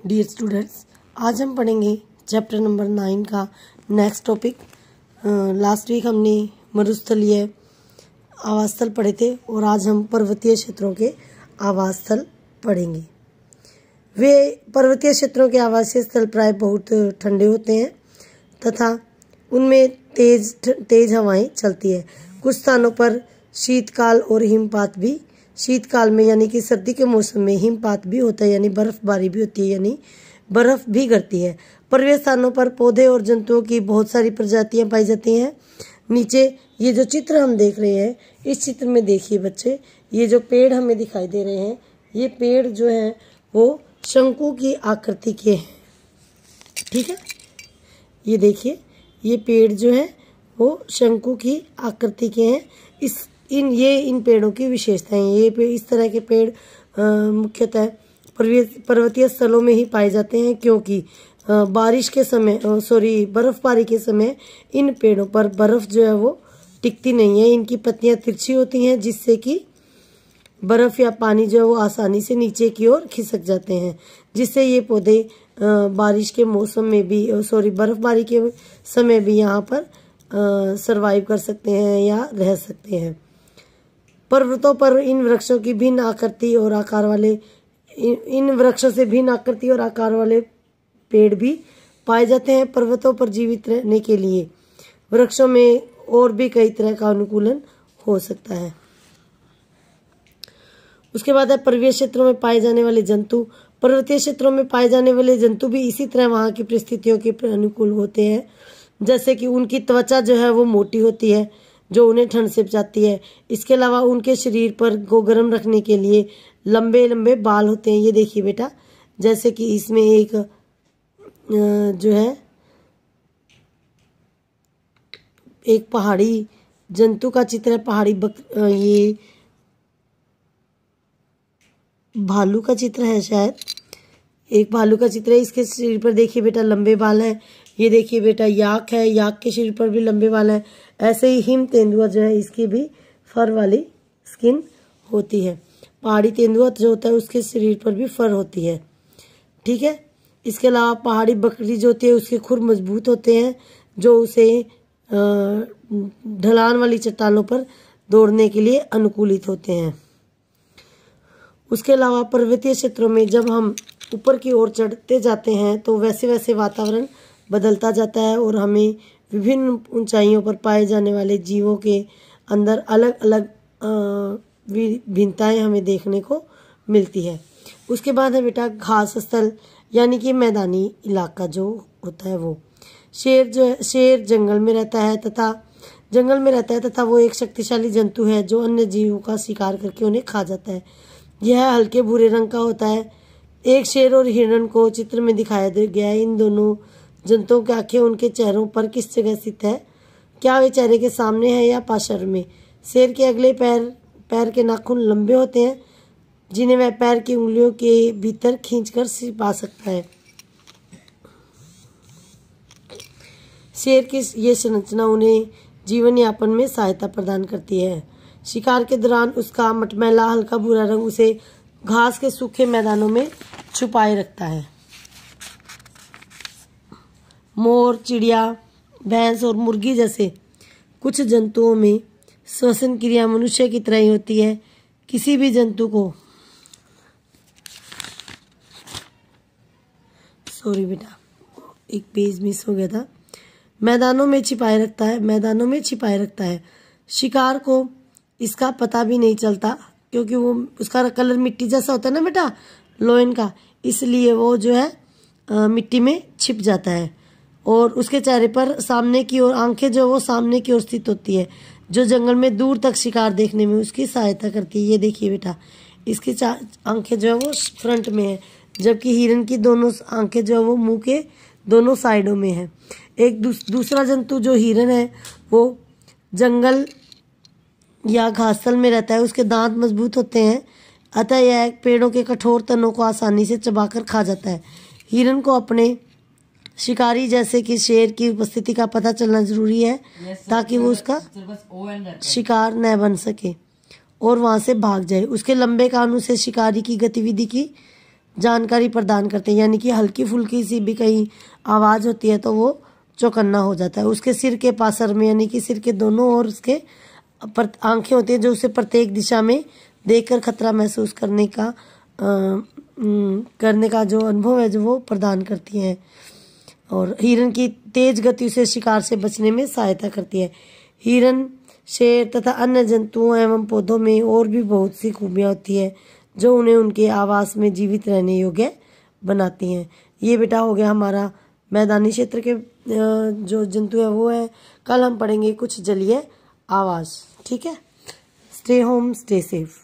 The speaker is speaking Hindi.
डियर स्टूडेंट्स, आज हम पढ़ेंगे चैप्टर नंबर 9 का नेक्स्ट टॉपिक। लास्ट वीक हमने मरुस्थलीय आवास स्थल पढ़े थे और आज हम पर्वतीय क्षेत्रों के आवास स्थल पढ़ेंगे। वे पर्वतीय क्षेत्रों के आवासीय स्थल प्राय बहुत ठंडे होते हैं तथा उनमें तेज हवाएं चलती है। कुछ स्थानों पर शीतकाल और हिमपात भी, शीतकाल में यानी कि सर्दी के मौसम में हिमपात भी होता है, यानी बर्फबारी भी होती है, यानी बर्फ भी गिरती है। पर्वतीय स्थानों पर पौधे और जंतुओं की बहुत सारी प्रजातियां पाई जाती हैं। नीचे ये जो चित्र हम देख रहे हैं, इस चित्र में देखिए बच्चे, ये जो पेड़ हमें दिखाई दे रहे हैं, ये पेड़ जो हैं वो शंकु की आकृति के हैं। ठीक है, ये देखिए, ये पेड़ जो है वो शंकु की आकृति के हैं। इन पेड़ों की विशेषताएं, ये इस तरह के पेड़ मुख्यतः पर्वतीय स्थलों में ही पाए जाते हैं, क्योंकि बारिश के समय बर्फबारी के समय इन पेड़ों पर बर्फ जो है वो टिकती नहीं है। इनकी पत्तियां तिरछी होती हैं, जिससे कि बर्फ या पानी जो है वो आसानी से नीचे की ओर खिसक जाते हैं, जिससे ये पौधे बारिश के मौसम में भी बर्फबारी के समय भी यहाँ पर सरवाइव कर सकते हैं या रह सकते हैं। पर्वतों पर इन वृक्षों की भिन्न आकृति और आकार वाले इन वृक्षों से भिन्न आकृति और आकार वाले पेड़ भी पाए जाते हैं। पर्वतों पर जीवित रहने के लिए वृक्षों में और भी कई तरह का अनुकूलन हो सकता है। उसके बाद है पर्वतीय क्षेत्रों में पाए जाने वाले जंतु। पर्वतीय क्षेत्रों में पाए जाने वाले जंतु भी इसी तरह वहां की परिस्थितियों के अनुकूल होते हैं, जैसे कि उनकी त्वचा जो है वो मोटी होती है, जो उन्हें ठंड से बचाती है। इसके अलावा उनके शरीर पर को गर्म रखने के लिए लंबे लंबे बाल होते हैं। ये देखिए बेटा, जैसे कि इसमें एक जो है एक पहाड़ी जंतु का चित्र है, ये भालू का चित्र है, शायद एक भालू का चित्र है। इसके शरीर पर देखिए बेटा लंबे बाल हैं। ये देखिए बेटा याक है, याक के शरीर पर भी लंबे बाल हैं। ऐसे ही हिम तेंदुआ जो है, इसकी भी फर वाली स्किन होती है। पहाड़ी तेंदुआ जो होता है उसके शरीर पर भी फर होती है। ठीक है, इसके अलावा पहाड़ी बकरी जो होती है उसके खुर मजबूत होते हैं, जो उसे ढलान वाली चट्टानों पर दौड़ने के लिए अनुकूलित होते हैं। उसके अलावा पर्वतीय क्षेत्रों में जब हम ऊपर की ओर चढ़ते जाते हैं तो वैसे वैसे वातावरण बदलता जाता है और हमें विभिन्न ऊंचाइयों पर पाए जाने वाले जीवों के अंदर अलग अलग भिन्नताएं हमें देखने को मिलती है। उसके बाद है बेटा घास स्थल, यानी कि मैदानी इलाका जो होता है वो। शेर जंगल में रहता है तथा वो एक शक्तिशाली जंतु है जो अन्य जीवों का शिकार करके उन्हें खा जाता है। यह हल्के भूरे रंग का होता है। एक शेर और हिरण को चित्र में दिखाया गया है। इन दोनों जंतुओं की आंखें उनके चेहरों पर किस जगह स्थित है? क्या वे चेहरे के सामने है या पार्श्व में? शेर के अगले पैर के नाखून लंबे होते हैं, जिन्हें वह पैर की उंगलियों के भीतर खींचकर छिपा सकता है। शेर की ये संरचना उन्हें जीवन यापन में सहायता प्रदान करती है। शिकार के दौरान उसका मटमैला हल्का भूरा रंग उसे घास के सूखे मैदानों में छुपाए रखता है। मोर, चिड़िया, भैंस और मुर्गी जैसे कुछ जंतुओं में श्वसन क्रिया मनुष्य की तरह ही होती है। किसी भी जंतु को बेटा एक पेज मिस हो गया था। मैदानों में छिपाए रखता है। शिकार को इसका पता भी नहीं चलता, क्योंकि वो उसका कलर मिट्टी जैसा होता है ना बेटा, लोयन का, इसलिए वो जो है मिट्टी में छिप जाता है। और उसके चेहरे पर सामने की ओर आंखें जो वो सामने की ओर स्थित होती है, जो जंगल में दूर तक शिकार देखने में उसकी सहायता करती है। ये देखिए बेटा, इसकी आंखें जो है वो फ्रंट में है, जबकि हिरन की दोनों आंखें जो है वो मुंह के दोनों साइडों में है। एक दूसरा जंतु जो हिरन है वो जंगल या घासस्थल में रहता है। उसके दांत मजबूत होते हैं, अतः यह पेड़ों के कठोर तनों को आसानी से चबाकर खा जाता है। हिरन को अपने शिकारी जैसे कि शेर की उपस्थिति का पता चलना जरूरी है, ताकि वो उसका शिकार न बन सके और वहां से भाग जाए। उसके लंबे कान उसे शिकारी की गतिविधि की जानकारी प्रदान करते हैं, यानी कि हल्की फुल्की सी भी कहीं आवाज़ होती है तो वो चौकन्ना हो जाता है। उसके सिर के पासर में, यानी कि सिर के दोनों ओर उसके आंखें होती हैं जो उसे प्रत्येक दिशा में देखकर खतरा महसूस करने का जो अनुभव है जो वो प्रदान करती हैं। और हिरन की तेज गति उसे शिकार से बचने में सहायता करती है। हिरन, शेर तथा अन्य जंतुओं एवं पौधों में और भी बहुत सी खूबियाँ होती है जो उन्हें उनके आवास में जीवित रहने योग्य बनाती हैं। ये बेटा हो गया हमारा मैदानी क्षेत्र के जो जंतु है वो है। कल हम पढ़ेंगे कुछ जलीय आवाज़। ठीक है, स्टे होम, स्टे सेफ।